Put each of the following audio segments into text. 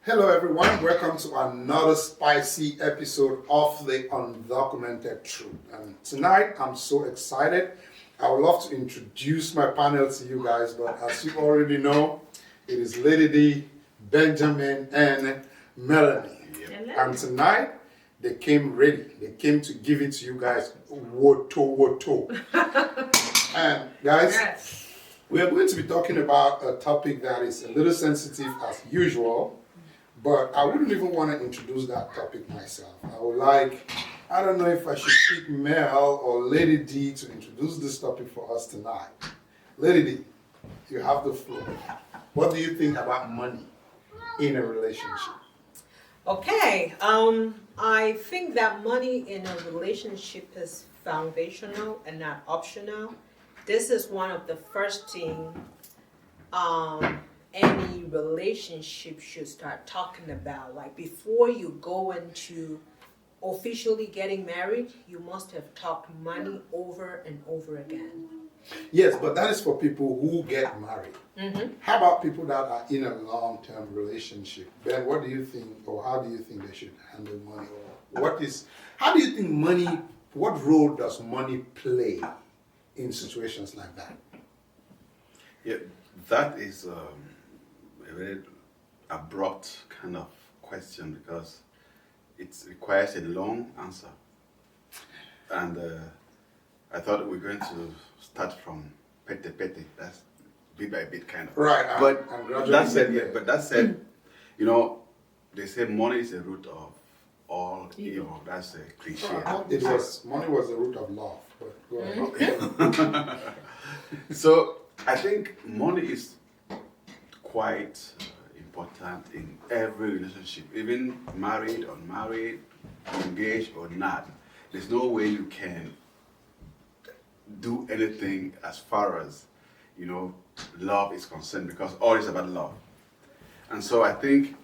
Hello everyone, welcome to another spicy episode of The Undocumented Truth. And tonight I'm so excited. I would love to introduce my panel to you guys, but as you already know, it is Lady D, Benjamin, and Melanie. Hello. And tonight they came ready. They came to give it to you guys woto. And guys, Yes. we are going to be talking about a topic that is a little sensitive as usual, but I wouldn't even want to introduce that topic myself. I don't know if I should pick Mel or Lady D to introduce this topic for us tonight. Lady D, you have the floor. What do you think about money in a relationship? Okay. I think that money in a relationship is foundational and not optional. This is one of the first thing any relationship should start talking about. Like before you go into officially getting married, you must have talked money over and over again. Yes, but that is for people who get married. Mm-hmm. How about people that are in a long-term relationship? Ben, what do you think, or how do you think they should handle money? Or how do you think what role does money play in situations like that? Yeah, that is a very abrupt kind of question because it requires a long answer. And I thought we were going to start from pete, that's bit by bit kind of. Right. But that said, you know, they say money is the root of all evil. That's a cliche. Money was the root of love, but go ahead. So I think money is quite important in every relationship, even married, unmarried, engaged or not. There's no way you can do anything as far as, love is concerned because all is about love. And so I think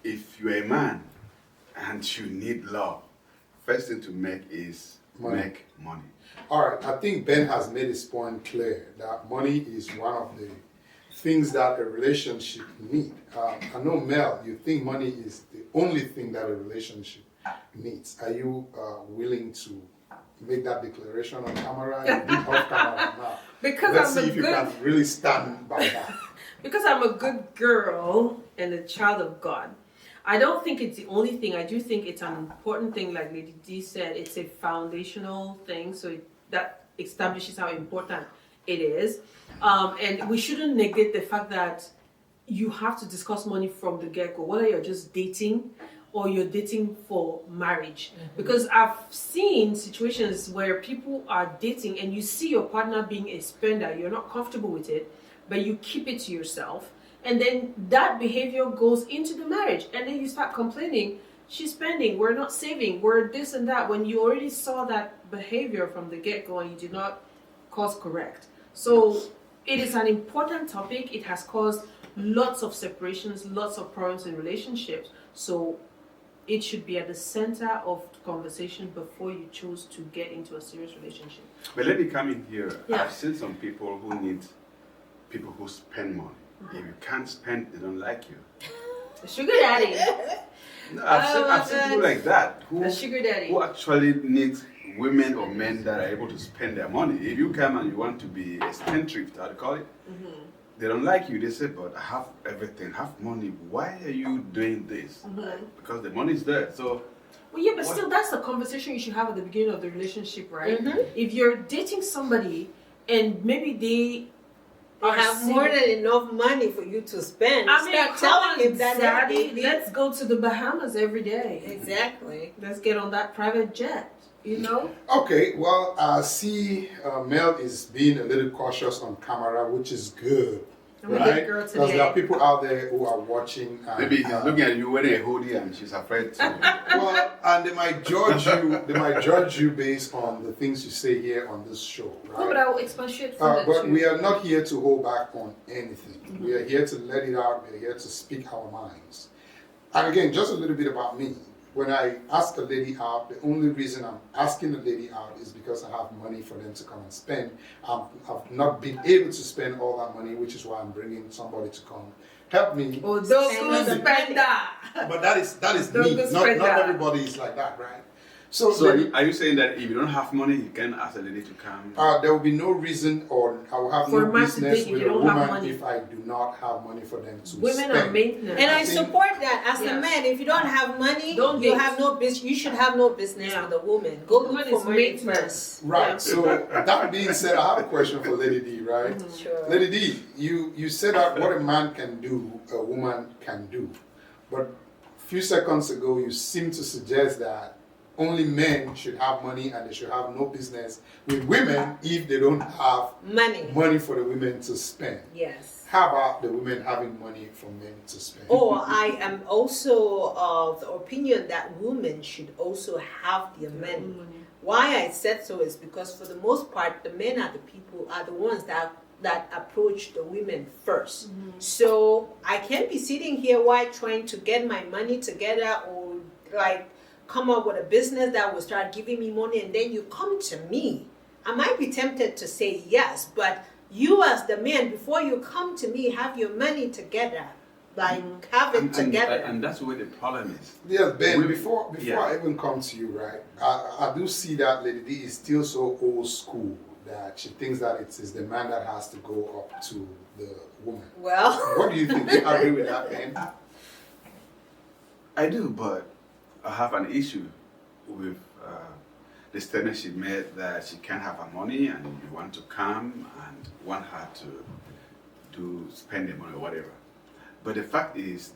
if you're a man and you need love, first thing to make is make money. All right, I think Ben has made his point clear that money is one of the things that a relationship needs. I know, Mel, you think money is the only thing that a relationship needs. Are you willing to make that declaration on camera and be off camera now? Because Let's I'm see if you can really stand by that. Because I'm a good girl and a child of God. I don't think it's the only thing. I do think it's an important thing, like Lady D said. It's a foundational thing, so that establishes how important it is. And we shouldn't negate the fact that you have to discuss money from the get-go, whether you're just dating or you're dating for marriage. Mm-hmm. Because I've seen situations where people are dating and you see your partner being a spender, you're not comfortable with it, but you keep it to yourself. And then that behavior goes into the marriage. And then you start complaining, she's spending, we're not saving, we're this and that, when you already saw that behavior from the get-go and you did not course correct. So it is an important topic. It has caused lots of separations, lots of problems in relationships. So it should be at the center of conversation before you choose to get into a serious relationship. But let me come in here. Yeah. I've seen some people who need people who spend money. Mm-hmm. If you can't spend, they don't like you. The sugar daddy. No, I've seen people like that The sugar daddy. who actually need women or men that are able to spend their money. If you come and you want to be a spendthrift, how do you call it? Mm-hmm. They don't like you. They say, but I have everything, have money. Why are you doing this? Mm-hmm. Because the money is there. So. Well, yeah, but still, that's the conversation you should have at the beginning of the relationship, right? Mm-hmm. If you're dating somebody and maybe they have more than enough money for you to spend. Start telling him that Daddy, let's go to the Bahamas every day. Exactly. Let's get on that private jet. Okay, well, I see Mel is being a little cautious on camera, which is good. I'm a good girl today. Because there are people out there who are watching. Maybe he's looking at you wearing a hoodie and she's afraid to. Well, and they might judge you. They might judge you based on the things you say here on this show, right? No, but I will expatiate further But too. we are not here to hold back on anything. Mm-hmm. We are here to let it out. We are here to speak our minds. And again, just a little bit about me. When I ask a lady out, the only reason I'm asking a lady out is because I have money for them to come and spend. I've not been able to spend all that money, which is why I'm bringing somebody to come help me. Oh, don't Spend go the spender. But that is Don't me. go Not spender. everybody is like that, right? So, So are you saying that if you don't have money, you can ask a lady to come? there will be no reason, or I will have For no a man to business date if with you a don't have woman money. if I do not have money for them to Women spend. are maintenance. And I think- support that as a Yes. man. If you don't have money, Don't you date. have no business. You should have no business Yeah. with a woman. Go look Woman for is money maintenance. first. Right. Yeah. So that being said, I have a question for Lady D. Right, Sure. Lady D, you said that what a man can do, a woman can do, but a few seconds ago you seemed to suggest that only men should have money and they should have no business with women if they don't have money for the women to spend. Yes. How about the women having money for men to spend? Or I am also of the opinion that women should also have their money. Why I said so is because for the most part, the men are the ones that approach the women first. So I can't be sitting here while trying to get my money together or like come up with a business that will start giving me money and then you come to me. I might be tempted to say yes, but you as the man, before you come to me, have your money together. Like have it together. And that's where the problem is. Yes, Ben, Women- before yeah. I even come to you, right, I do see that Lady D is still so old school that she thinks that it is the man that has to go up to the woman. Well, What do you think? Do you agree with that, Ben? I do, but I have an issue with the statement she made that she can't have her money and you want to come and want her to spend the money or whatever. But the fact is,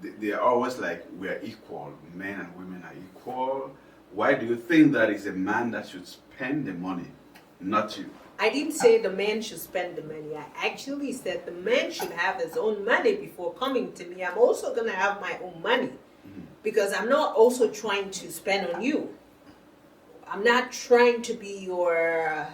they are always like, we are equal, men and women are equal. Why do you think that it's a man that should spend the money, not you? I didn't say the man should spend the money. I actually said the man should have his own money before coming to me. I'm also going to have my own money because I'm not also trying to spend on you. I'm not trying to be your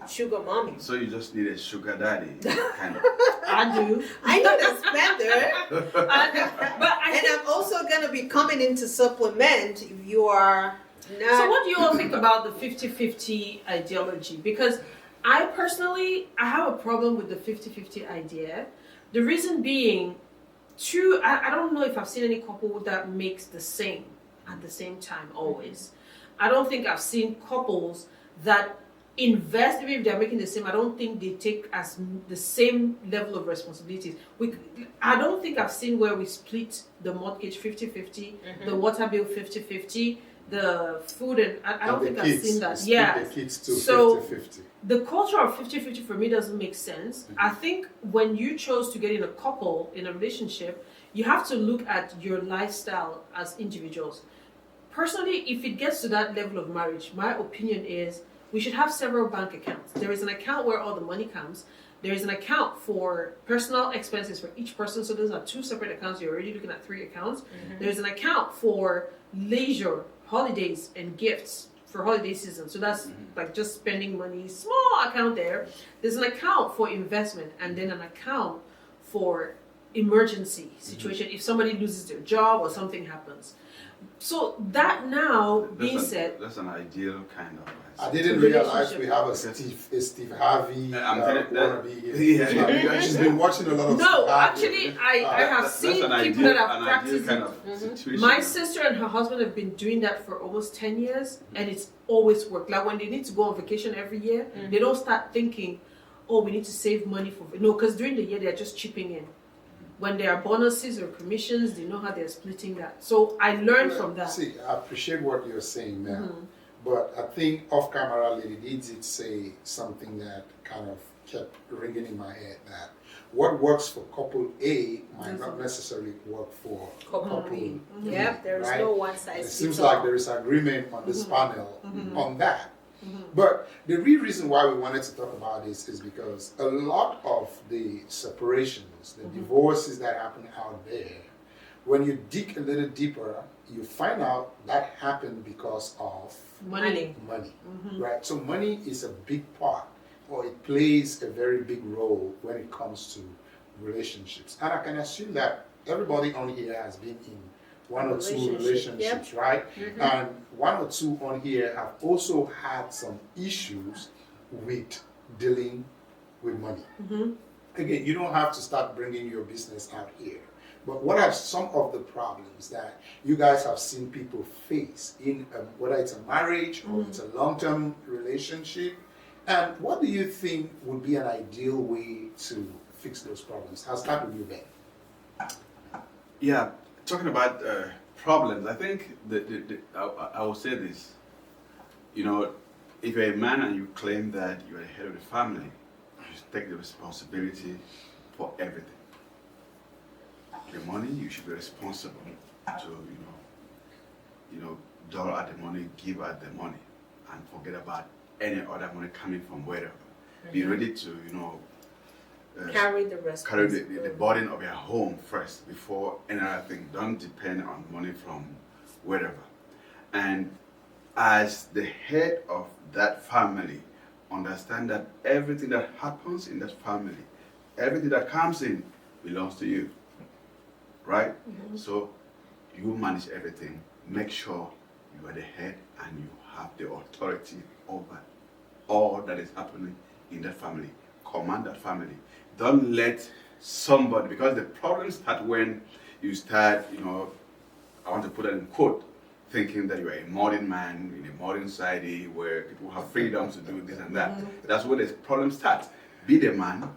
sugar mommy. So you just need a sugar daddy, kind of. I do. I know the spender, But I and think, I'm also going to be coming in to supplement if you are not. so what do you all think about the 50-50 ideology? Because I personally, I have a problem with the 50-50 idea. The reason being, I don't know if I've seen any couple that makes the same at the same time always. I don't think I've seen couples that invest, even if they're making the same, I don't think they take as the same level of responsibilities. I don't think I've seen where we split the mortgage 50-50, the water bill 50-50, the food, and I don't And think the I've seen that. split Yeah. the kids to So- 50-50. The culture of 50-50 for me doesn't make sense. I think when you chose to get in a couple, in a relationship, you have to look at your lifestyle as individuals. Personally, if it gets to that level of marriage, my opinion is we should have several bank accounts. There is an account where all the money comes. There is an account for personal expenses for each person. So those are two separate accounts. You're already looking at 3 accounts. There's an account for leisure, holidays, and gifts for holiday season. So that's like just spending money, small account there. There's an account for investment and then an account for emergency situation if somebody loses their job or something happens. So that now being said, That's an ideal kind of. I didn't Relationship. realize we have a Steve Harvey I'm telling that- wannabe here. Yeah. She's been watching a lot of no, Steve Harvey. actually I have That's seen an people ideal, that have an practiced ideal it. kind of situation. My sister and her husband have been doing that for almost 10 years and it's always worked. Like when they need to go on vacation every year, they don't start thinking, oh, we need to save money for... No, because during the year, they're just chipping in. When there are bonuses or commissions, they know how they're splitting that. So I learned from that. See, I appreciate what you're saying, man. But I think off camera, Lady D did say something that kind of kept ringing in my head that what works for couple A might not necessarily work for couple B. Yep, there is right? no one size It fits seems all. like there is agreement on this panel on that. But the real reason why we wanted to talk about this is because a lot of the separations, the divorces that happen out there, when you dig a little deeper, you find out that happened because of Money. money, right? So money is a big part, or it plays a very big role when it comes to relationships. And I can assume that everybody on here has been in one or two Relationship, relationships, right? And one or two on here have also had some issues with dealing with money. again, you don't have to start bringing your business out here. But what are some of the problems that you guys have seen people face in whether it's a marriage or it's a long-term relationship? And what do you think would be an ideal way to fix those problems? I'll start with you, Ben. Yeah, talking about problems, I think I will say this. You know, if you're a man and you claim that you're the head of the family, you should take the responsibility for everything. The money, you should be responsible to, dollar out the money, give out the money, and forget about any other money coming from wherever. Be ready to, Carry the carry responsibility. the burden of your home first before any other thing. Don't depend on money from wherever. And as the head of that family, understand that everything that happens in that family, everything that comes in belongs to you. Right? So you manage everything. Make sure you are the head and you have the authority over all that is happening in that family. Command that family. Don't let somebody, because the problems start when you start, I want to put that in quote, thinking that you are a modern man in a modern society where people have freedom to do this and that. That's where the problem starts. Be the man.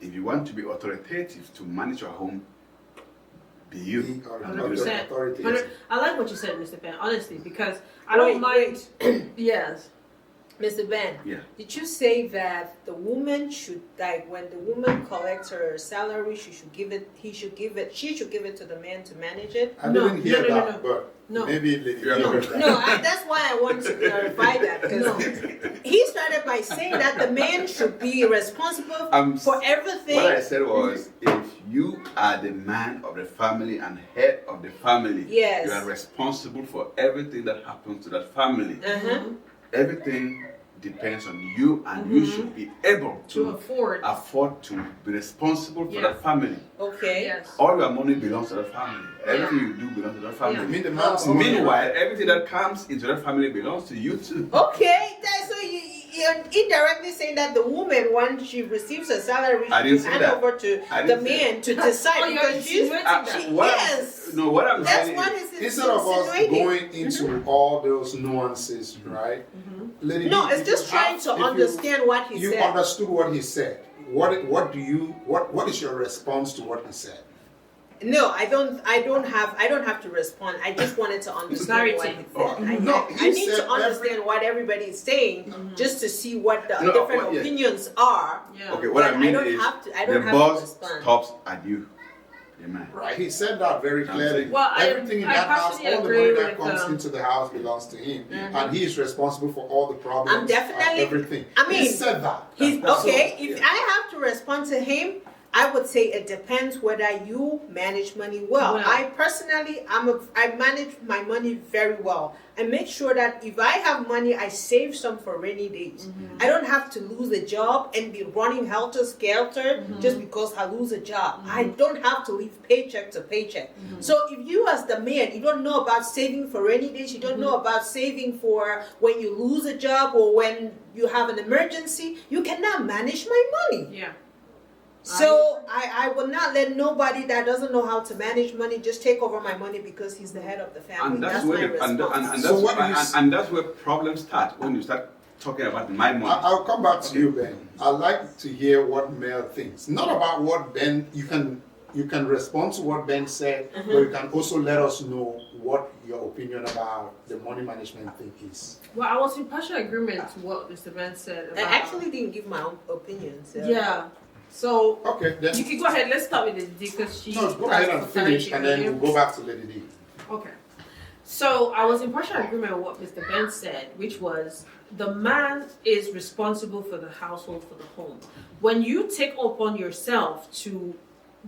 If you want to be authoritative to manage your home, be you. 100%. I like what you said, Mr. Ben, honestly, because I don't mind. Yes. Mr. Ben, Yeah. did you say that the woman should, like, when the woman collects her salary, she should give it to the man to manage it? I No, didn't hear no, no, that, no. but No. maybe Lady Yeah, D no. heard that. No, that's why I want to clarify that, because he started by saying that the man should be responsible for everything. What I said was, if you are the man of the family and head of the family, Yes. you are responsible for everything that happens to that family. Everything depends on you, and you should be able To to afford. to be responsible for Yeah. that family. Okay. Yes. All your money belongs to that family. Everything you do belongs to that family. I mean, the man's Meanwhile, everything that comes into that family belongs to you too. Okay, so you're indirectly saying that the woman, once she receives her salary, I she didn't should say hand that. over to I the didn't say man to decide, Oh, you're because she's insinuating that. What I'm that's saying what is, he's Instead of us insinuating. going into all those nuances, right? Lady No, D, it's if just you trying have- to if you- understand what he You said. understood what he said. What is your response to what he said? No, I don't have to respond. I just wanted to understand what he said. Clarity. No, I he need said to understand what everybody is saying, just to see what the No, different yeah. opinions are. Yeah. okay, what But I mean don't is, have to. I the don't have to boss respond. stops at you, the man. Right, he said that very clearly. Well, Everything in I that house, partially all the agree money that with, comes into the house belongs to him, and he is responsible for all the problems. I'm definitely- everything. I mean, he said that. He's That's okay. all. If Yeah. I have to respond to him, I would say it depends whether you manage money well. Well. I personally, I manage my money very well. I make sure that if I have money, I save some for rainy days. I don't have to lose a job and be running helter skelter just because I lose a job. I don't have to live paycheck to paycheck. So if you as the man, you don't know about saving for rainy days, you don't know about saving for when you lose a job or when you have an emergency, you cannot manage my money. Yeah. So I will not let nobody that doesn't know how to manage money just take over my money because he's the head of the family. And that's That's my where response. So what do you and that's where problems start, when you start talking about my money. I'll come back to you, Ben. I'd like to hear what Mel thinks. Not about what Ben, you can respond to what Ben said, but you can also let us know what your opinion about the money management thing is. Well, I was in partial agreement to what Mr. Ben said. I About, actually didn't give my own opinion. So. Yeah. So Okay, then. you can go ahead. Let's start with Lady D because she. No, go ahead and finish, and then we'll go back to Lady D. Okay. So I was in partial agreement with what Mr. Ben said, which was the man is responsible for the household, for the home. When you take upon yourself to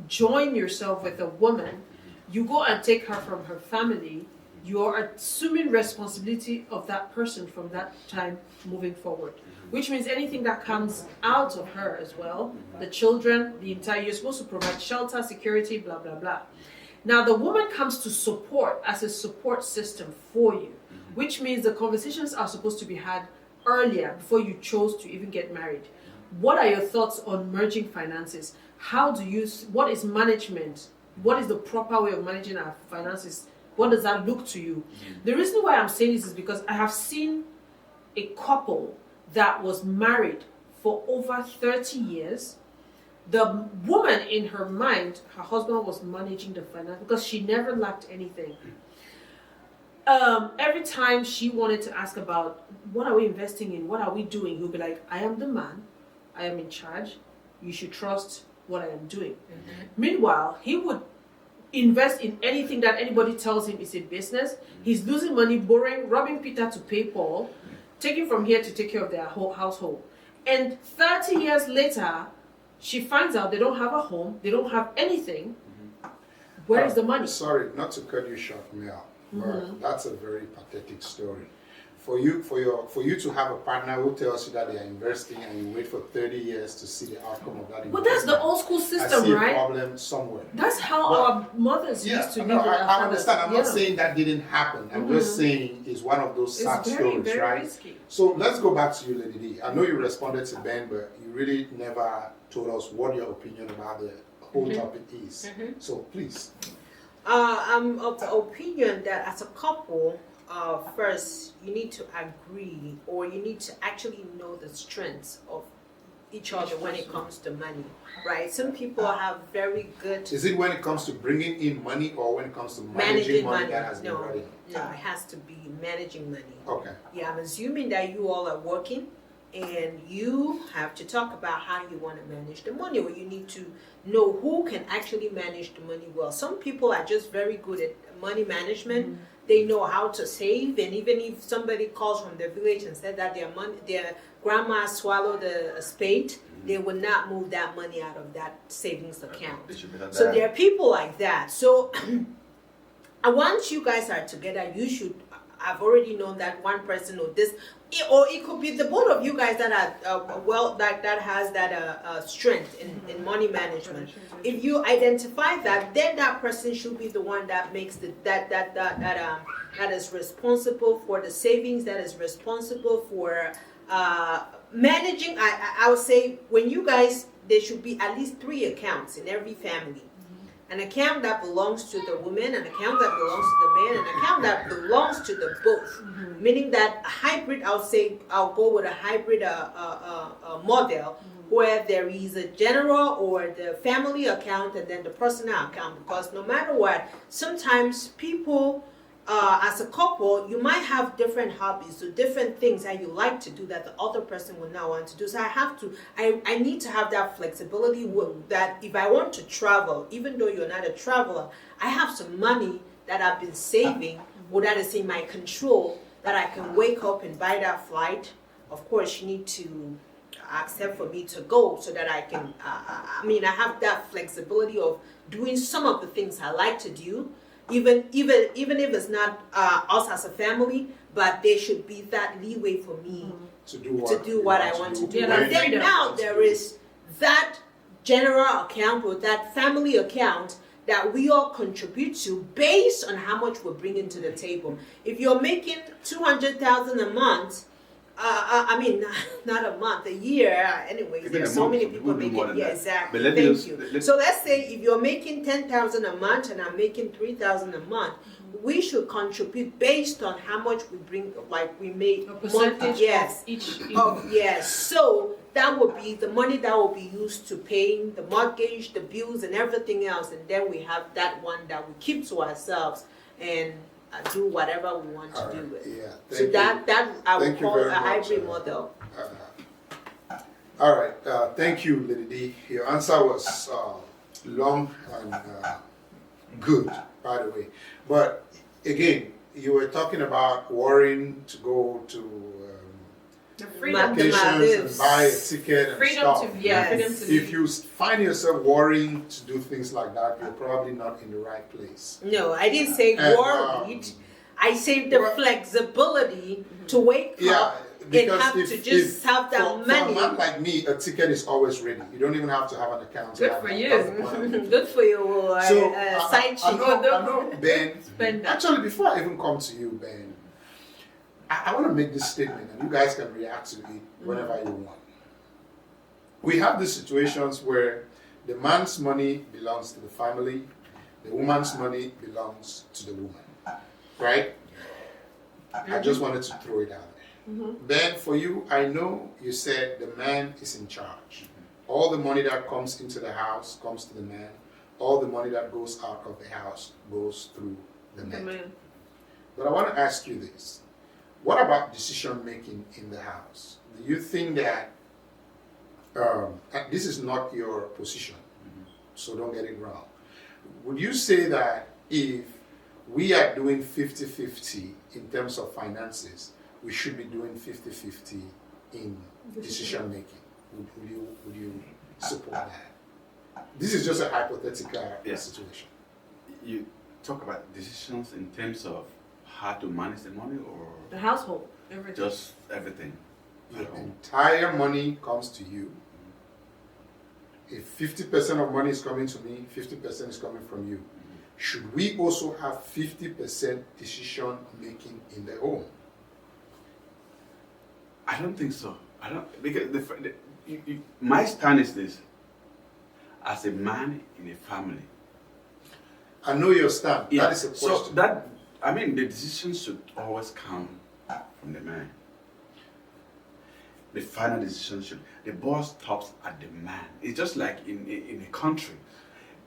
join yourself with a woman, you go and take her from her family, you're assuming responsibility of that person from that time moving forward. Which means anything that comes out of her as well, the children, the entire, you're supposed to provide shelter, security, blah, blah, blah. Now the woman comes to support as a support system for you, which means the conversations are supposed to be had earlier before you chose to even get married. What are your thoughts on merging finances? what is management? What is the proper way of managing our finances? What does that look to you? The reason why I'm saying this is because I have seen a couple that was married for over 30 years. The woman, in her mind, her husband was managing the finance because she never lacked anything. Every time she wanted to ask about what are we investing in, what are we doing, he'll be like, I am the man, I am in charge, you should trust what I am doing. Meanwhile, he would invest in anything that anybody tells him is a business. He's losing money, borrowing, robbing Peter to pay Paul, taking from here to take care of their whole household. And 30 years later, she finds out they don't have a home, they don't have anything. Where is the money? Sorry, not to cut you short, Mel, but that's a very pathetic story. For you to have a partner who tells you that they are investing and you wait for 30 years to see the outcome of that investment. But that's the old school system, I see right? a problem somewhere. That's how our mothers used to live. No, I understand. I'm not saying that didn't happen. I'm just saying it's one of those sad stories, very right? risky. So let's go back to you, Lady D. I know you responded to Ben, but you really never told us what your opinion about the whole topic is. So please. I'm of the opinion that as a couple, first you need to agree, or you need to actually know the strengths of each other when it comes to money, right? Some people have very good Is it when it comes to bringing in money or when it comes to managing money that has been No, brought in? no, it has to be managing money. Okay. Yeah, I'm assuming that you all are working and you have to talk about how you want to manage the money, or you need to know who can actually manage the money well. Some people are just very good at money management. They know how to save, and even if somebody calls from the village and said that their grandma swallowed a spade, they will not move that money out of that savings account. So there are people like that. So once you guys are together, you should have already known that one person or this, or it could be the both of you guys that are that has that strength in money management. If you identify that, then that person should be the one that makes that is responsible for the savings, that is responsible for managing. I would say when you guys, there should be at least 3 accounts in every family. An account that belongs to the woman, an account that belongs to the man, an account that belongs to the both. Meaning that a hybrid, I'll go with a hybrid model where there is a general or the family account and then the personal account. Because no matter what, sometimes people, as a couple, you might have different hobbies or different things that you like to do that the other person will not want to do. So I need to have that flexibility that if I want to travel, even though you're not a traveler, I have some money that I've been saving or that is in my control that I can wake up and buy that flight. Of course, you need to accept for me to go so that I can, I have that flexibility of doing some of the things I like to do. Even if it's not us as a family, but there should be that leeway for me to do what I want to do. Yeah, And then now there is that general account or that family account that we all contribute to based on how much we're bringing to the table. If you're making $200,000 a month, not a month, a year. Anyways, there's so many people making. Yeah, exactly. Thank you. So let's say if you're making $10,000 a month and I'm making $3,000 a month, we should contribute based on how much we bring. Like we make a percentage. Yes. Of each. Yes. So that would be the money that will be used to paying the mortgage, the bills, and everything else, and then we have that one that we keep to ourselves and do whatever we want to do with. Yeah. So that I would call a hybrid model. All right. Thank you, Lady D. Your answer was long and good, by the way. But again, you were talking about worrying to go to The freedom vacations and buy a ticket and stuff. freedom to If you find yourself worrying to do things like that, you're probably not in the right place. No, I didn't say worried. I said the flexibility to wake up and have to just have that money. For a man like me, a ticket is always ready. You don't even have to have an account. Good for you. Good for you. So Side chick. I know, Ben. Spend that. Actually, before I even come to you, Ben, I want to make this statement, and you guys can react to it whenever you want. We have these situations where the man's money belongs to the family, the woman's money belongs to the woman. Right? I just wanted to throw it out there. Ben, for you, I know you said the man is in charge. All the money that comes into the house comes to the man. All the money that goes out of the house goes through the man. But I want to ask you this. What about decision making in the house? Do you think that, and this is not your position, so don't get it wrong. Would you say that if we are doing 50-50 in terms of finances, we should be doing 50-50 in decision making? Would you support that? This is just a hypothetical situation. You talk about decisions in terms of how to manage the money or The household, everything. just everything. Your entire money comes to you. If 50% of money is coming to me, 50% is coming from you. Should we also have 50% decision making in the home? I don't think so. I don't, because my stand is this: as a man in a family. I know your stand. That is a question. So that, I mean, the decision should always come from the man. The final decision should. The boss stops at the man. It's just like in a country.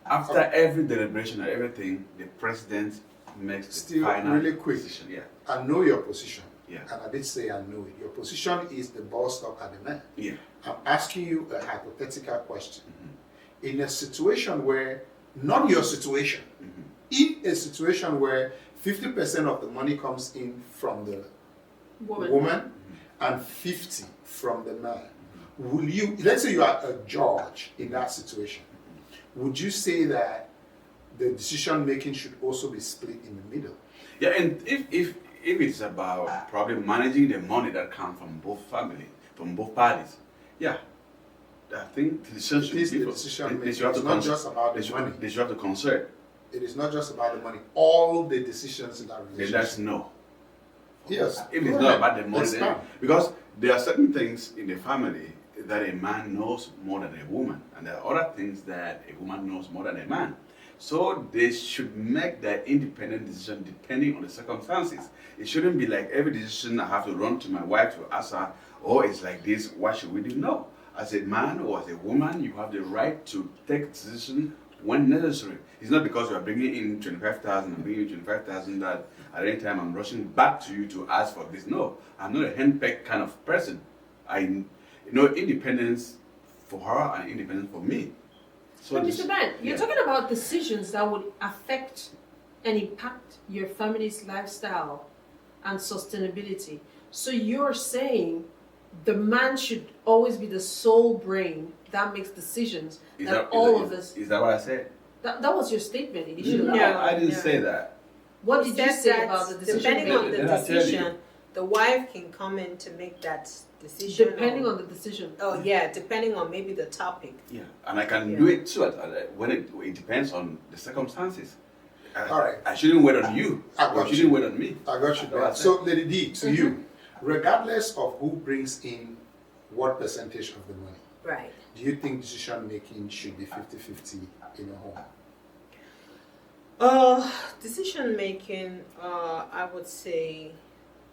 After every deliberation and everything, the president makes the Still, final really quick. decision. Yeah. I know your position. Yeah. And I did say I know it. Your position is the boss stop at the man. Yeah. I'm asking you a hypothetical question. In a situation where, not your situation, in a situation where 50% of the money comes in from the woman and 50 from the man, will you, let's say you are a judge in that situation, would you say that the decision making should also be split in the middle? Yeah, and if it's about probably managing the money that comes from both families, from both parties, yeah, I think the decision should It is be the decision they making. should have It's to not consult. just about the They money. should have to consult. It is not just about the money. All the decisions in that Then relationship. that's no. Yes. If it's Go not ahead. about the money, then, Expand. because there are certain things in the family that a man knows more than a woman, and there are other things that a woman knows more than a man. So they should make that independent decision depending on the circumstances. It shouldn't be like every decision I have to run to my wife to ask her, oh, it's like this, what should we do? No. As a man or as a woman, you have the right to take decision when necessary. It's not because you are bringing in 25,000 and bringing in 25,000 that at any time I'm rushing back to you to ask for this. No, I'm not a henpecked kind of person. I know independence for her and independence for me. So But this- Mr. Ben, you're yeah. talking about decisions that would affect and impact your family's lifestyle and sustainability. So you're saying the man should always be the sole brain that makes decisions Is that that- all is- of us. Is that what I said? That was your statement initially. No, Yeah. I didn't Yeah. say that. What He did you said say that about the decision depending on making? the Then I tell you. decision, the wife can come in to make that decision. Depending on the decision. Oh yeah, depending on maybe the topic. Yeah, and I can Yeah. do it too when it depends on the circumstances. All right. I shouldn't wait on you. I Or got you shouldn't you. wait on me. I got you. That's what I Ben. said. So, Lady D, to you, regardless of who brings in what percentage of the money, Right. do you think decision making should be 50-50 in a home? Decision making, I would say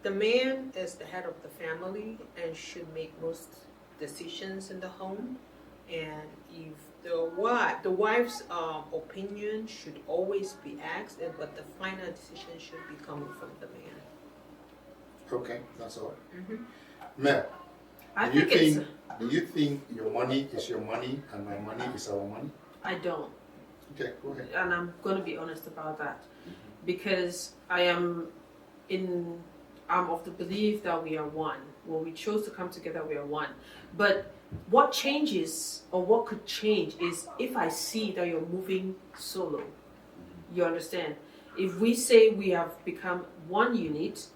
the man is the head of the family and should make most decisions in the home. And if the wife's opinion should always be asked, but the final decision should be coming from the man. Okay, that's all. Mhm. Mel, I do you think it's. do you think your money is your money and my money is our money? I don't. Okay, go ahead. And I'm going to be honest about that because I'm of the belief that we are one. When we chose to come together, we are one. But what changes or what could change is if I see that you're moving solo. You understand? If we say we have become one unit,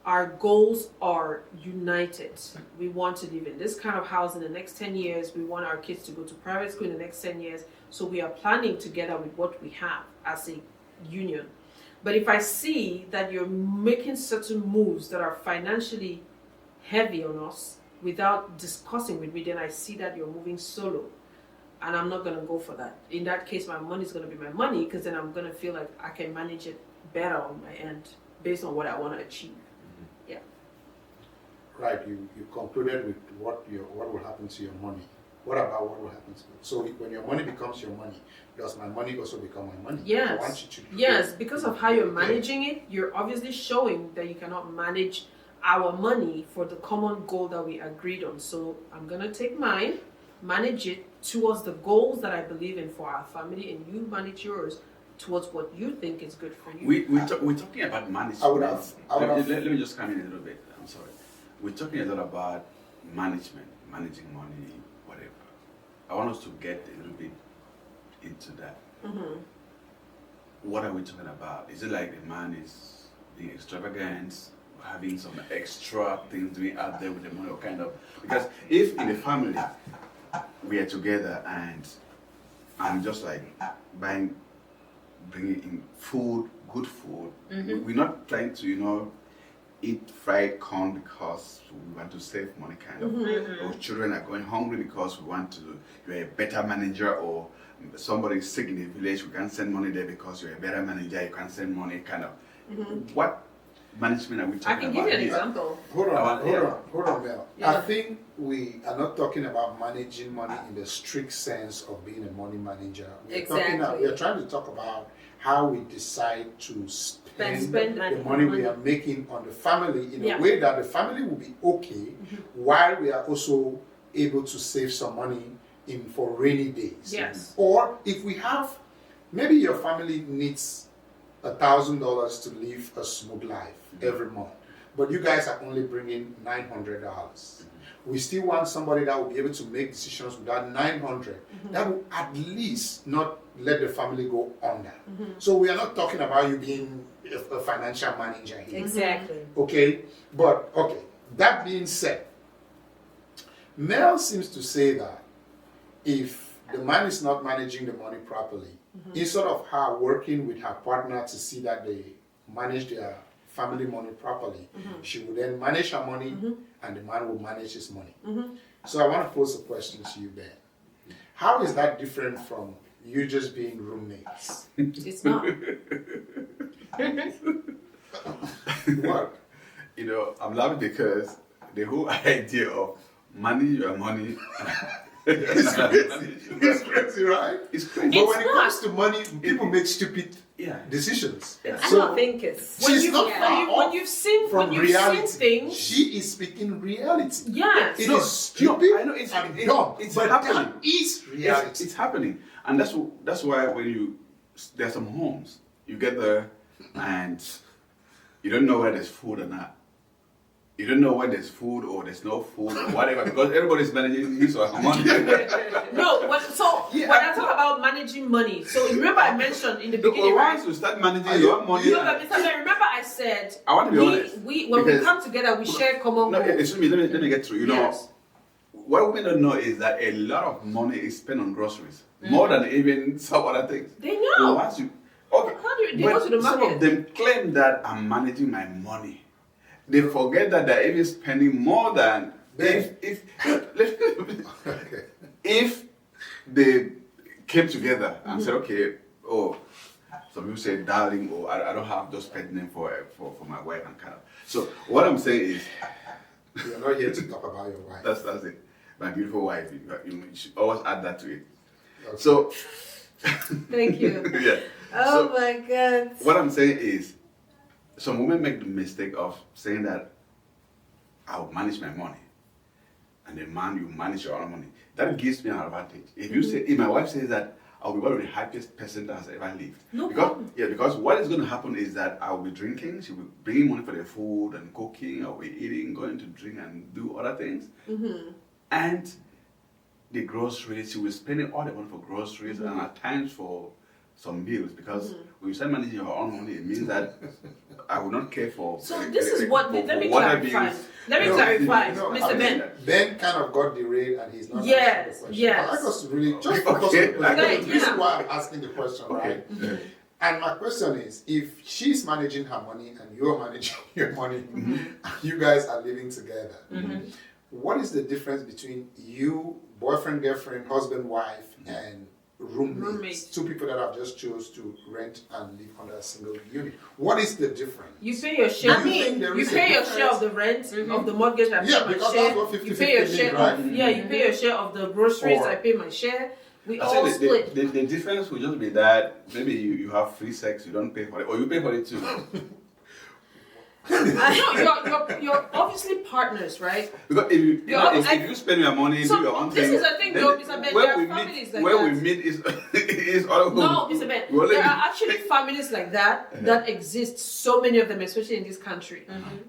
our goals are united. We want to live in this kind of house in the next 10 years. We want our kids to go to private school in the next 10 years. So we are planning together with what we have as a union. But if I see that you're making certain moves that are financially heavy on us without discussing with me, then I see that you're moving solo. and I'm not gonna go for that. In that case, my money is gonna be my money, because then I'm gonna feel like I can manage it better on my end based on what I want to achieve. Yeah. Right, you concluded with what will happen to your money. What about what will happen to you? So when your money becomes your money, does my money also become my money? I want you to Yes, because of how you're managing it, you're obviously showing that you cannot manage our money for the common goal that we agreed on. So I'm gonna take mine, manage it towards the goals that I believe in for our family, and you manage yours towards what you think is good for you. We're talking about management. Let Let me just come in a little bit. I'm sorry. We're talking a lot about management, managing money, whatever. I want us to get a little bit into that. Mm-hmm. What are we talking about? Is it like the man is being extravagant, having some extra things doing out there with the money, or kind of? Because if in the family we are together and I'm just like bringing in food, good food, we're not trying to, eat fried corn because we want to save money, kind of. Or children are going hungry because we want to. You're a better manager, or somebody is sick in the village. We can't send money there because you're a better manager. You can't send money, kind of. What management are we talking about? I can give you an example. Hold on, Mel. Yeah. I think we are not talking about managing money in the strict sense of being a money manager. We're trying to talk about how we decide to spend the money we are making on the family in a way that the family will be okay, while we are also able to save some money for rainy days. Yes. Or if we have, maybe your family needs $1,000 to live a smooth life every month, but you guys are only bringing $900. We still want somebody that will be able to make decisions with that 900. That will at least not let the family go under. So we are not talking about you being a financial manager here. Exactly. Okay, but okay. That being said, Mel seems to say that if the man is not managing the money properly, instead of her working with her partner to see that they manage their family money properly, she will then manage her money and the man will manage his money. So I want to pose a question to you, Ben. How is that different from you just being roommates? It's not. What? I'm laughing because the whole idea of managing your money It's crazy. It's crazy, right? It's crazy. But when it comes to money, people make stupid decisions. I don't think it's. She's not far when off you've seen from reality. things. She is speaking reality. Yes. It is stupid I know it's dumb, it's but happening. that is reality. It's happening, and that's why when there's some homes you get there and you don't know where there's food or not. You don't know when there's food or there's no food or whatever, because everybody's managing his or her money. No, when I talk about managing money, so remember I mentioned in the beginning, once you start managing your own money. No, but Mr. Ben, remember I said I want to be honest. When we come together, we share common No, goals. excuse me. Let me get through. Yes. What women don't know is that a lot of money is spent on groceries, more than even some other things. They know. Once you okay, They go to the some market. of them claim that I'm managing my money. They forget that they're even spending more than if they came together and said, okay, some people say darling, or I don't have those pet name for my wife and kind of. So what I'm saying is, You're not here to talk about your wife. that's it, my beautiful wife. You should always add that to it. Okay. So Thank you. yeah. Oh So, my God. what I'm saying is, some women make the mistake of saying that I'll manage my money, and the man, you manage your own money. That gives me an advantage. If my wife says that, I'll be one of the happiest person that has ever lived. No because problem. because what is going to happen is that I'll be drinking. She'll be bringing money for the food and cooking. I'll be eating, going to drink and do other things, and the groceries. She will be spending all the money for groceries and at times for some bills, because when you start managing your own money, it means that I will not care for. So this is what. Let me water clarify. bills. Let me clarify, Mr. Ben. Ben kind of got derailed and he's not Yes, answering the question. yes. I like us to really just focus on Okay, the question. like- This is yeah. why I'm asking the question, right? And my question is, if she's managing her money and you're managing your money, and you guys are living together, what is the difference between you boyfriend, girlfriend, husband, wife, and roommates. Roommates. Two people that have just chose to rent and live under a single unit. What is the difference? You pay your share. Do you think there You is a pay your difference? share of the rent, of the mortgage. I pay Yeah, my because share. that's what 50-50 You pay your mean, share right? of you pay your share of the groceries. Or- I pay my share. We I all think split. the difference will just be that maybe you have free sex, you don't pay for it, or you pay for it too. No, you're obviously partners, right? Because if You're you spend your money, So, do your own this thing. is the thing, then though, Mr. Ben, where there are we families meet, like where that. we meet is all No, Mr. Ben, We only there are meet- actually families like that exist. So many of them, especially in this country.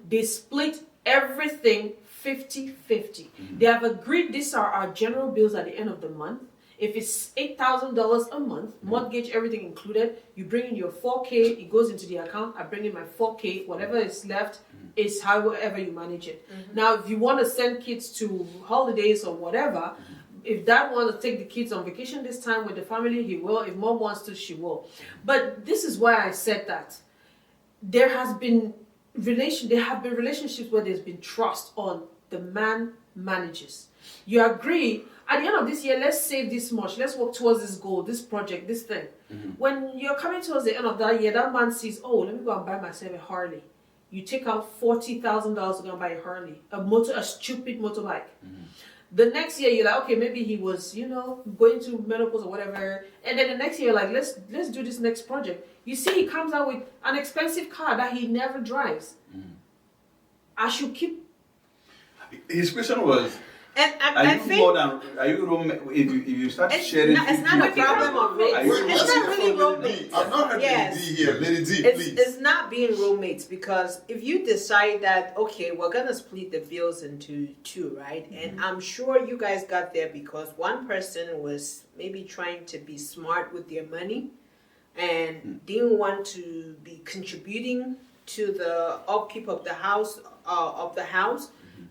They split everything 50-50. They have agreed these are our general bills at the end of the month. If it's $8,000 a month, mortgage, everything included, you bring in your 4K, it goes into the account, I bring in my 4K, whatever is left is however you manage it. Now, if you want to send kids to holidays or whatever, if dad wants to take the kids on vacation this time with the family, he will. If mom wants to, she will. But this is why I said that. There have been relationships where there's been trust on the man manages. You agree, at the end of this year, let's save this much. Let's work towards this goal, this project, this thing. When you're coming towards the end of that year, that man sees, oh, let me go and buy myself a Harley. You take out $40,000 to go and buy a Harley, a stupid motorbike. The next year, you're like, okay, maybe he was, going to menopause or whatever. And then the next year, you're like, let's do this next project. You see, he comes out with an expensive car that he never drives. I should keep. His question was, And are I you think more than, are you roommate, if you start sharing it's not a 50, problem of Wait, roommates. Wait, It's let's not hear really from Lady roommates. D. I've not heard Yes. Lady D here. Lady D, please. It's not being roommates because if you decide that, okay, we're gonna split the bills into two, right? And I'm sure you guys got there because one person was maybe trying to be smart with their money and didn't want to be contributing to the upkeep of the house,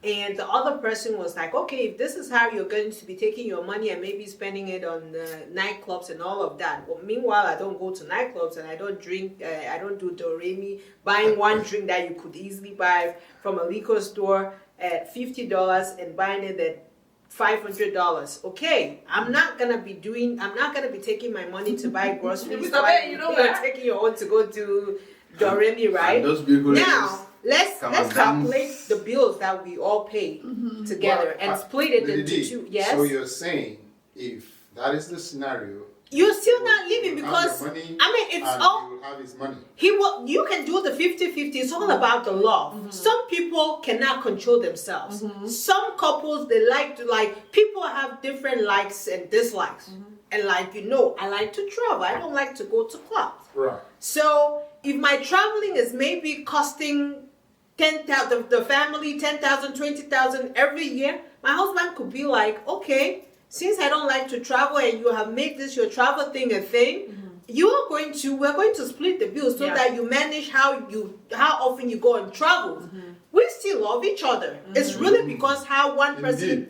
and the other person was like, okay, if this is how you're going to be taking your money and maybe spending it on nightclubs and all of that. Well, meanwhile, I don't go to nightclubs and I don't drink, I don't do doremi, buying one drink that you could easily buy from a liquor store at $50 and buying it at $500. Okay, I'm not gonna be taking my money to buy groceries. Mr. Ben, you know you're what? taking your own to go to doremi, right? And those people Now, let's Come on, calculate the bills that we all pay together Well, and split it Lady into D, two. Yes. So you're saying if that is the scenario, You're still not leaving you will have because your money I mean it's and all he will have his money. you can do the 50-50. It's all about the love. Some people cannot control themselves. Some couples they like to people have different likes and dislikes. And I like to travel. I don't like to go to clubs. Right. So if my traveling is maybe costing 10,000, the family 10,000, 20,000 every year, my husband could be like, okay, since I don't like to travel and you have made this your travel thing a thing, we're going to split the bills so that you manage how often you go on travels. We still love each other. It's really because how one person Indeed.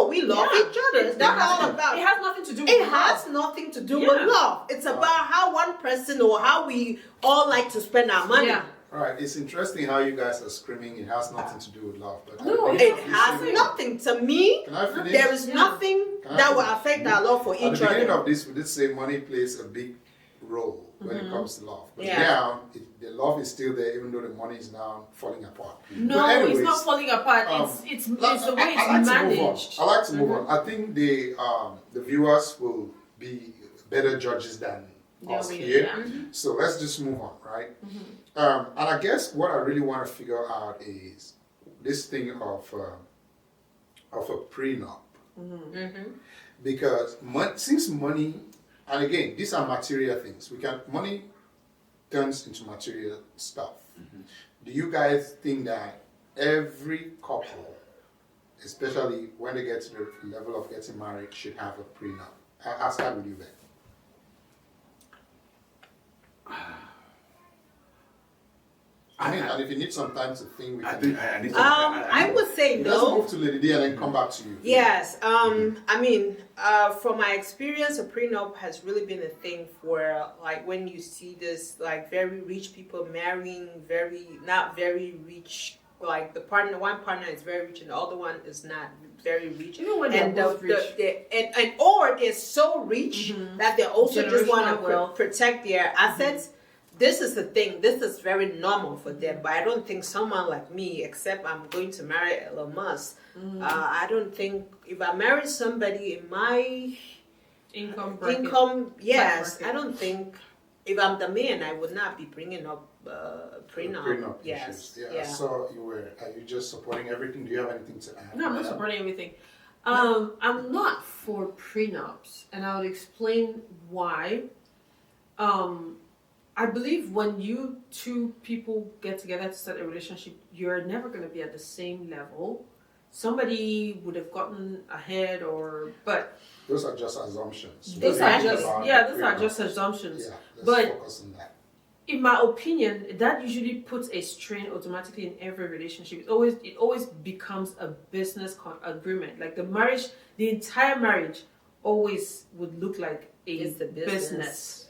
we love each other. It's not all about It has nothing to do with it love. has nothing to do with love. It's about how one person or how we all like to spend our money. Yeah. All right. It's interesting how you guys are screaming. It has nothing to do with love. But No, It has nothing. To me, Can I finish? there is nothing Can I that will finish? affect our love for At the each beginning other. of this, we did say money plays a big role when it comes to love. But Yeah. now, the love is still there, even though the money is now falling apart. No, But anyways, it's not falling apart. It's the way it's managed. I like to move on. I think the viewers will be better judges than us here. So let's just move on, right? And I guess what I really want to figure out is this thing of a prenup, because since money, and again, these are material things. Money turns into material stuff. Do you guys think that every couple, especially when they get to the level of getting married, should have a prenup? I'll start with you, Ben. And if you need some time to think, we I can. think I need to. I would say Let's no. move to Lady D and then come back to you. Yes. I mean, from my experience, a prenup has really been a thing for when you see this very rich people marrying not very rich like one partner is very rich and the other one is not very rich, Even when they're and both rich. or they're so rich that they also just want Generational to wealth. protect their assets. This is the thing. This is very normal for them. But I don't think someone like me, except I'm going to marry Elon Musk. I don't think if I marry somebody in my Income bracket. yes, bracket. I don't think if I'm the man, I would not be bringing up prenup. Prenup Yes, issues. yeah. So are you just supporting everything? Do you have anything to add? No, I'm not Mel? supporting everything. I'm not for prenups, and I'll explain why. I believe when you two people get together to start a relationship, you're never going to be at the same level. Somebody would have gotten ahead, but Those are just assumptions. those We're are thinking just about yeah, the those are prenup. just assumptions. Yeah, let's But- focus on that. In my opinion, that usually puts a strain automatically in every relationship. It always becomes a business agreement. Like the entire marriage always would look like It's a business.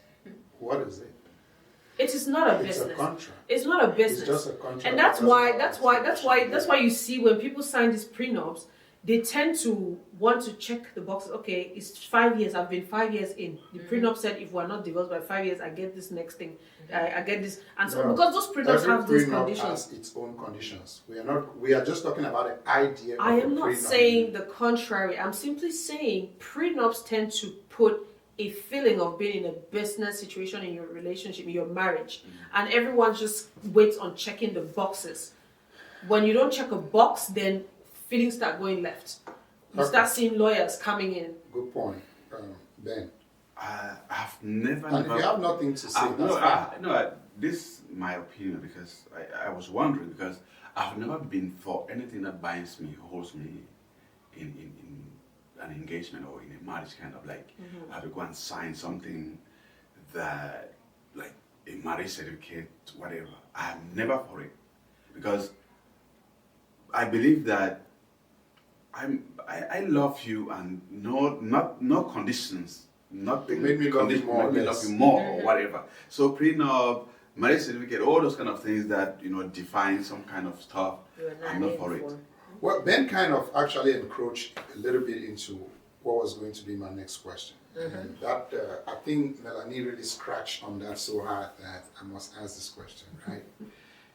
What is it? It is not a It's a business. contract. It's not a business. It's just a contract. And It that's doesn't why have that's why you see when people sign these prenups, they tend to want to check the box. Okay, it's 5 years. I've been 5 years in. The prenup said if we're not divorced by 5 years, I get this next thing. I get this, and so No. because those prenups Every have those prenup conditions. has its own conditions. We are just talking about the idea of I a am not prenup. saying the contrary. I'm simply saying prenups tend to put a feeling of being in a business situation in your relationship, in your marriage, and everyone just waits on checking the boxes. When you don't check a box, then feelings start going left. You Okay. start seeing lawyers coming in. Good point, Ben. I've never. And if you have nothing to say, that's fine. This is my opinion because I was wondering because I've never been for anything that binds me, holds me in an engagement or in a marriage kind of like I have to go and sign something that like a marriage certificate, whatever. I'm never for it because I believe that I love you and no conditions. Nothing Make me love you more or make me less. love you more or whatever. So prenup, marriage certificate, all those kind of things that define some kind of stuff. You're I'm not for it. Well, Ben kind of actually encroached a little bit into what was going to be my next question. And that I think Melanie really scratched on that so hard that I must ask this question, right?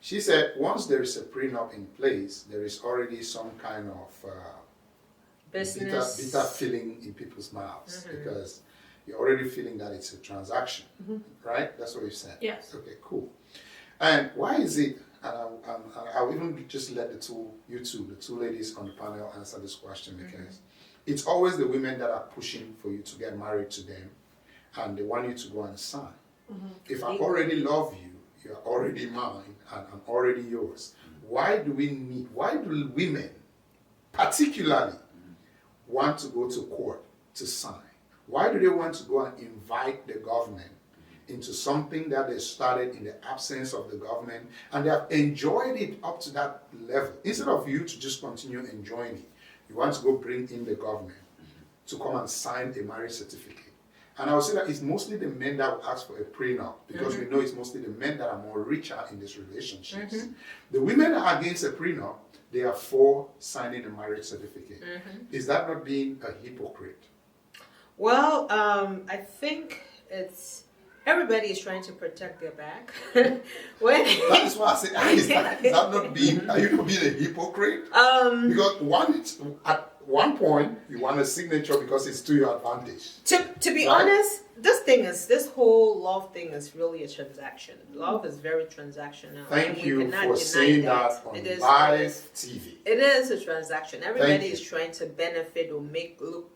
She said once there is a prenup in place, there is already some kind of Business. bitter feeling in people's mouths because you're already feeling that it's a transaction, right? That's what you said. Yes. Okay, cool. And why is it? And I'll even just let the two ladies on the panel answer this question because it's always the women that are pushing for you to get married to them and they want you to go and sign. If I already love you, you're already mine and I'm already yours. Why do women particularly want to go to court to sign? Why do they want to go and invite the government into something that they started in the absence of the government and they have enjoyed it up to that level? Instead of you to just continue enjoying it, you want to go bring in the government to come and sign a marriage certificate. And I would say that it's mostly the men that will ask for a prenup because we know it's mostly the men that are more richer in these relationships. The women that are against a prenup, they are for signing a marriage certificate. Is that not being a hypocrite? Well, I think it's everybody is trying to protect their back. That is why I say, is that not being, are you not being a hypocrite? Because at one point, you want a signature because it's to your advantage. To be Right? honest, this whole love thing is really a transaction. Love is very transactional. Thank and you cannot for deny saying that on It is- live TV. It is a transaction. Everybody you. is trying to benefit or look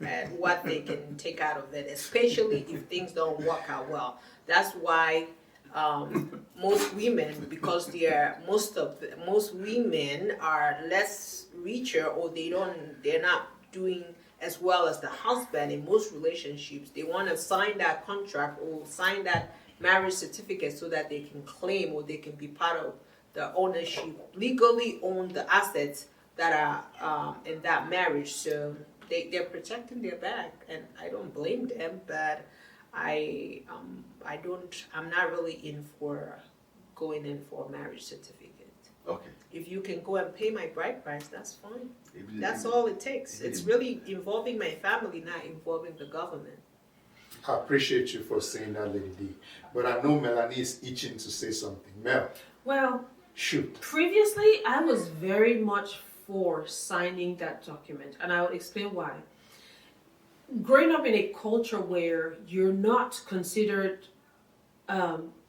at what they can take out of it, especially if things don't work out well. That's why most women, because most women are less richer or they're not doing as well as the husband in most relationships. They want to sign that contract or sign that marriage certificate so that they can claim or they can be part of the ownership, legally own the assets that are in that marriage. So they're protecting their back, and I don't blame them, but I'm not really in for going in for a marriage certificate. Okay. If you can go and pay my bride price, that's fine. Even- That's all it takes. It's even- really involving my family, not involving the government. I appreciate you for saying that, Lady D. But I know Melanie is itching to say something. Mel, Well, shoot. previously, I was very much for signing that document, and I'll explain why. Growing up in a culture where you're not considered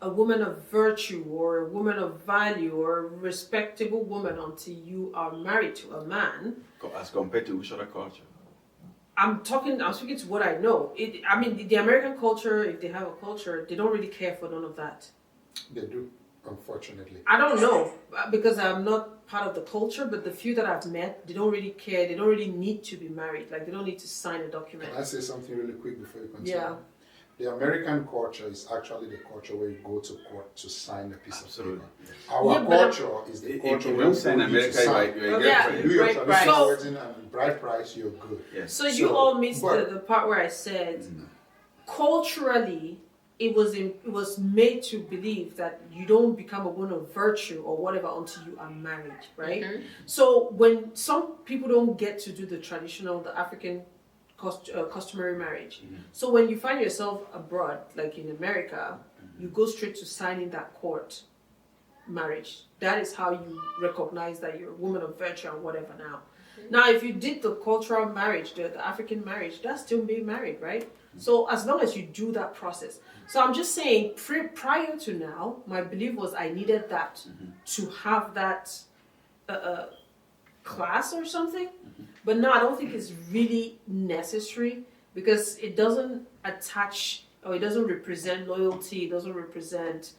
a woman of virtue or a woman of value or a respectable woman until you are married to a man, As compared to which other culture? I'm speaking to what I know. I mean, the American culture, if they have a culture, they don't really care for none of that. They do, unfortunately. I don't know because I'm not part of the culture, but the few that I've met, they don't really care. They don't really need to be married. Like they don't need to sign a document. Can I say something really quick before you continue? Yeah. The American culture is actually the culture where you go to court to sign a piece Absolutely. of paper. Our Yeah, but culture is the If culture you where don't you sign go to America, sign. you're a Yeah. girlfriend. Do your Bride traditional price. wedding and bride price, you're good. Yes. So you all missed but- the part where I said culturally it was made to believe that you don't become a woman of virtue or whatever until you are married, right? So when some people don't get to do the traditional, the African customary marriage, so when you find yourself abroad, like in America, you go straight to signing that court marriage. That is how you recognize that you're a woman of virtue and whatever now. Now, if you did the cultural marriage, the African marriage, that's still being married, right? So as long as you do that process. So I'm just saying, prior to now, my belief was I needed that to have that class or something. But now I don't think it's really necessary because it doesn't attach or it doesn't represent loyalty. It doesn't represent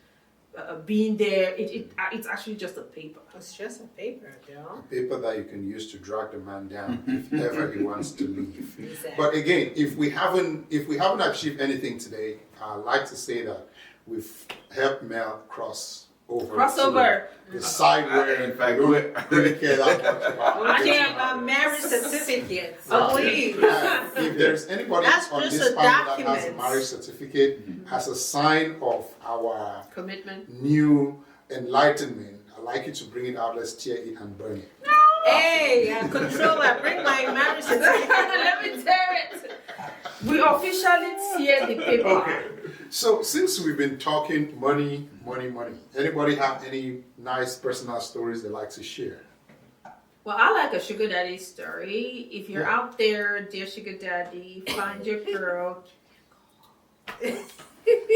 being there. It's actually just a paper. It's just a paper, girl. Paper that you can use to drag the man down if ever he wants to leave. Exactly. But again, if we haven't achieved anything today, I'd like to say that we've helped Mel cross over. Crossover. to the side where In fact, we don't really care that much about. I this care about matter. marriage certificates. Oh, Please. And if there's anybody That's on just this a panel that has a document. marriage certificate as a sign of our Commitment. new enlightenment, I'd like you to bring it out. Let's tear it and burn it. Hey, controller, bring my marriage certificate. Let me tear it. We officially tear the paper. Okay. So since we've been talking money, anybody have any nice personal stories they like to share? Well, I like a sugar daddy story. If you're Yeah. out there, dear sugar daddy, find your girl.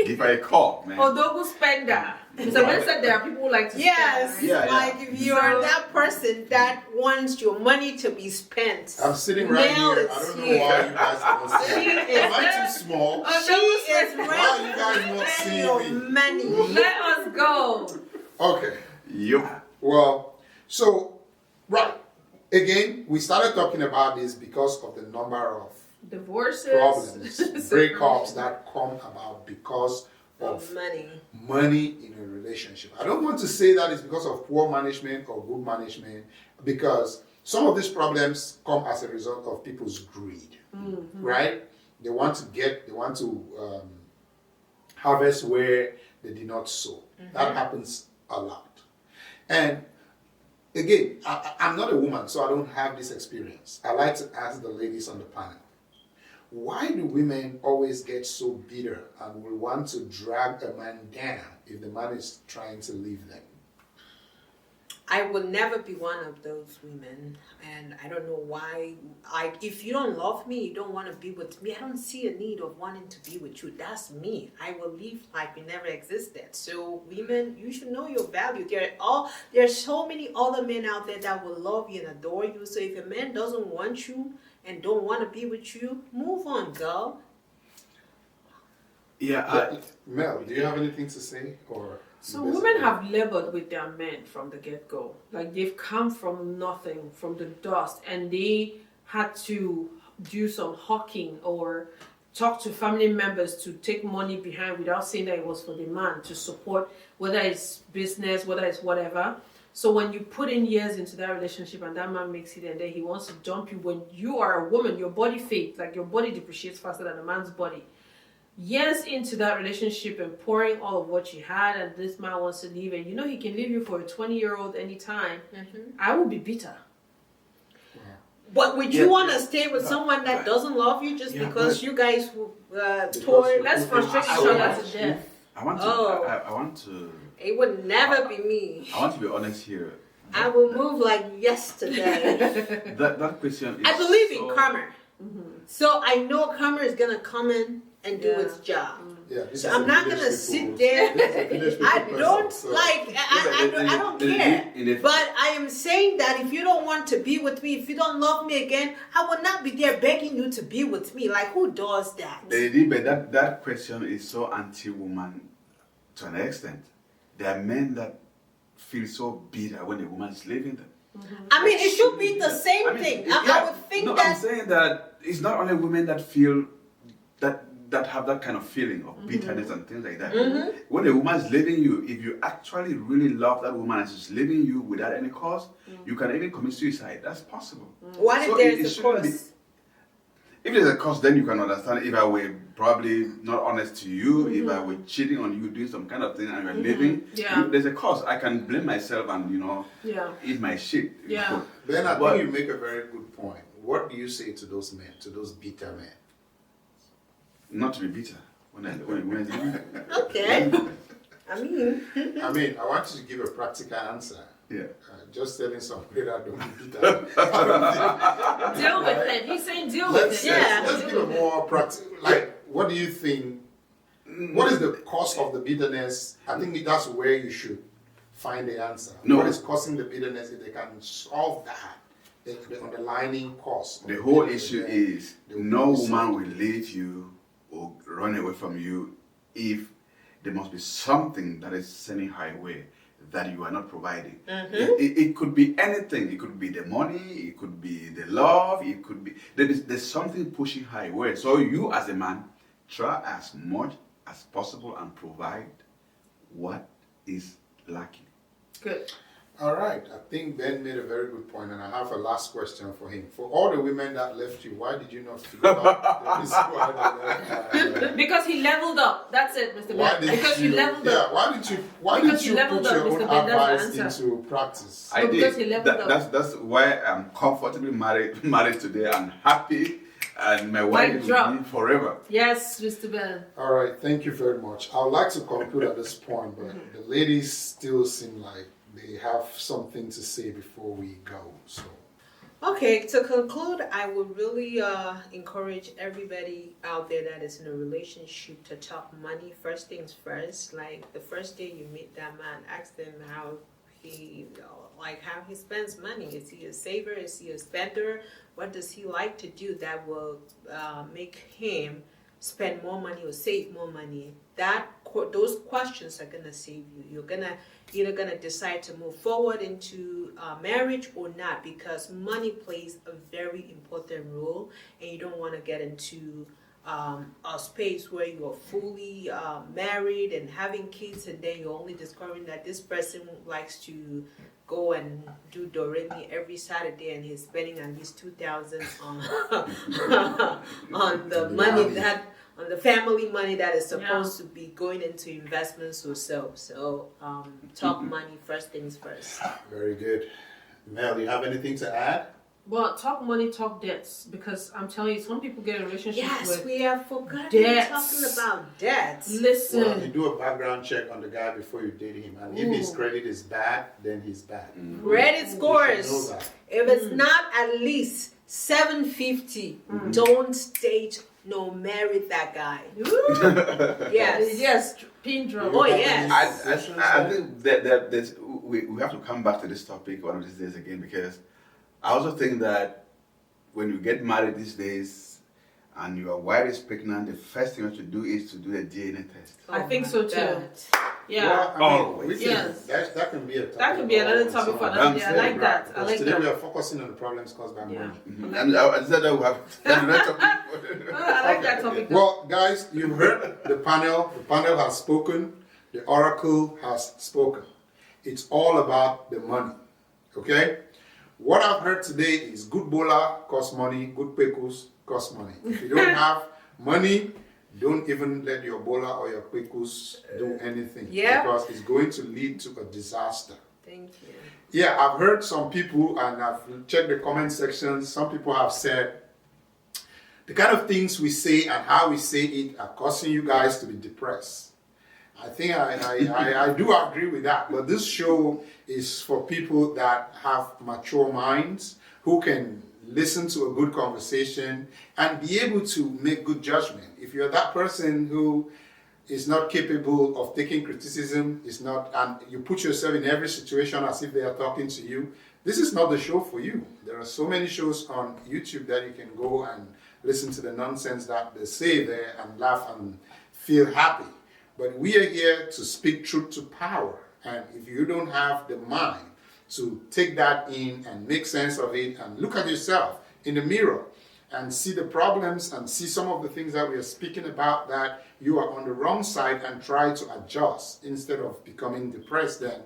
Give her a call, man. Odogu spender. So when said there are people who like to Yes, spend. Yeah, yeah. like if you're that person that wants your money to be spent. I'm sitting right Mel here. is I don't know here. why you guys don't see She me. is- Am I too small? She is Why ready you guys not to spend seeing your me? money. Let us go. Okay. Yup. Well, so right. Again, we started talking about this because of the number of Divorces. problems, breakups that come about because Of of money. money in a relationship. I don't want to say that it's because of poor management or good management, because some of these problems come as a result of people's greed, right? They want to harvest where they did not sow. That happens a lot. And again, I'm not a woman, so I don't have this experience. I like to ask the ladies on the panel, why do women always get so bitter and will want to drag a man down if the man is trying to leave them? I will never be one of those women, and I don't know why. If you don't love me, you don't want to be with me, I don't see a need of wanting to be with you. That's me. I will live like we never existed. So women, you should know your value. There's so many other men out there that will love you and adore you. So if a man doesn't want you and don't want to be with you, move on, girl. Yeah, Mel, do you have anything to say? Or So women have labored with their men from the get-go. Like they've come from nothing, from the dust, and they had to do some hawking or talk to family members to take money behind without saying that it was for the man to support, whether it's business, whether it's whatever. So when you put in years into that relationship and that man makes it and then he wants to dump you, when you are a woman, your body fades, like your body depreciates faster than a man's body. years into that relationship and pouring all of what you had, and this man wants to leave, and you know he can leave you for a 20-year-old anytime, I would be bitter. But would you want to stay with someone that doesn't love you just because you guys tore? Let's frustrate each other to death. I want to. It would never be me. I want to be honest here. I will move like yesterday. That question is I believe in karma. So I know karma is gonna come in and do its job. Yeah, So I'm not gonna sit there. I don't I don't care. But I am saying that if you don't want to be with me, if you don't love me again, I will not be there begging you to be with me. Like, who does that? But that question is so anti-woman to an extent. There are men that feel so bitter when a woman is leaving them. I mean, it should be the same thing. I would think that. I'm saying that it's not only women that feel that have that kind of feeling of bitterness and things like that. When a woman is leaving you, if you actually really love that woman and she's leaving you without any cause, you can even commit suicide. That's possible. What if there's a cause? If there's a cause, then you can understand. If I were probably not honest to you, if I were cheating on you, doing some kind of thing, and you're leaving, if there's a cause, I can blame myself and eat my shit. Yeah. Ben, I think you make a very good point. What do you say to those men, to those bitter men? Not to be bitter. When Okay. I mean, I want you to give a practical answer. Yeah. Just telling somebody that don't be bitter. I don't think. Deal with it. He's saying deal with it. Let's give a more practical. Like, what do you think? What is the cause of the bitterness? I think that's where you should find the answer. No. What is causing the bitterness? If they can solve that, the underlining cause. The whole issue is no woman will leave you or run away from you if there must be something that is sending her away that you are not providing. It could be anything. It could be the money, it could be the love, it could be there's something pushing her away. So you as a man, try as much as possible and provide what is lacking. Good. All right. I think Ben made a very good point, and I have a last question for him. For all the women that left you, why did you not figure out the reason why they left? Because he leveled up. That's it, Mr. Ben. Because you leveled up. Why did you put your own advice into practice? I because he did. leveled up. That's why I'm comfortably married today. I'm happy, and my wife is with me forever. Yes, Mr. Ben. All right. Thank you very much. I would like to conclude at this point, but the ladies still seem like they have something to say before we go. So, okay, to conclude, I would really encourage everybody out there that is in a relationship to talk money first things first. Like the first day you meet that man, ask them how he spends money. Is he a saver? Is he a spender? What does he like to do that will make him spend more money or save more money? Those questions are gonna save you. You're either gonna decide to move forward into marriage or not, because money plays a very important role, and you don't want to get into a space where you are fully married and having kids, and then you're only discovering that this person likes to go and do Doremi every Saturday, and he's spending at least $2,000 on the money that. On the family money that is supposed to be going into investments or so. So, talk money first things first. very good. Mel, you have anything to add? Well, talk money, talk debts. Because I'm telling you, some people get in relationships with we have forgotten debts. talking about debts. Listen. Well, you do a background check on the guy before you date him, and if his credit is bad, then he's bad. Credit scores. You should know that. If it's not at least 750, don't date. No, marry that guy. Yes. Pin drop. Oh, yes. I think that we have to come back to this topic one of these days again, because I also think that when you get married these days and your wife is pregnant, the first thing you have to do is to do a DNA test. I think so too. God. Yeah. Well, I mean, Yes. that can be a topic. That could be another topic for another day. I like that. I like Today we that. are focusing on the problems caused by money. And I said that we have another topic. I like that topic. Well, guys, you heard the panel. The panel has spoken. The oracle has spoken. It's all about the money. Okay? What I've heard today is good bola costs money, good pecus costs money. If you don't have money, don't even let your Ebola or your Quickus do anything. Yeah. Because it's going to lead to a disaster. Thank you. Yeah, I've heard some people, and I've checked the comment sections, some people have said the kind of things we say and how we say it are causing you guys to be depressed. I think I do agree with that, but this show is for people that have mature minds who can listen to a good conversation and be able to make good judgment. If you're that person who is not capable of taking criticism, is not, and you put yourself in every situation as if they are talking to you, this is not the show for you. There are so many shows on YouTube that you can go and listen to the nonsense that they say there and laugh and feel happy. But we are here to speak truth to power. And if you don't have the mind to take that in and make sense of it and look at yourself in the mirror and see the problems and see some of the things that we are speaking about, that you are on the wrong side, and try to adjust instead of becoming depressed, then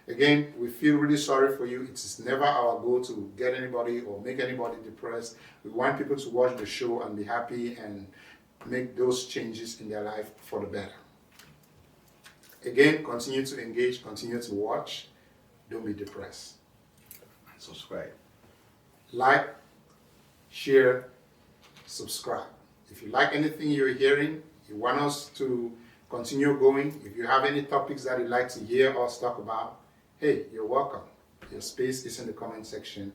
again, we feel really sorry for you. It is never our goal to get anybody or make anybody depressed. We want people to watch the show and be happy and make those changes in their life for the better. Again, continue to engage, continue to watch. Don't be depressed. Subscribe. Like, share, subscribe. If you like anything you're hearing, you want us to continue going, if you have any topics that you'd like to hear us talk about, hey, you're welcome. Your space is in the comment section.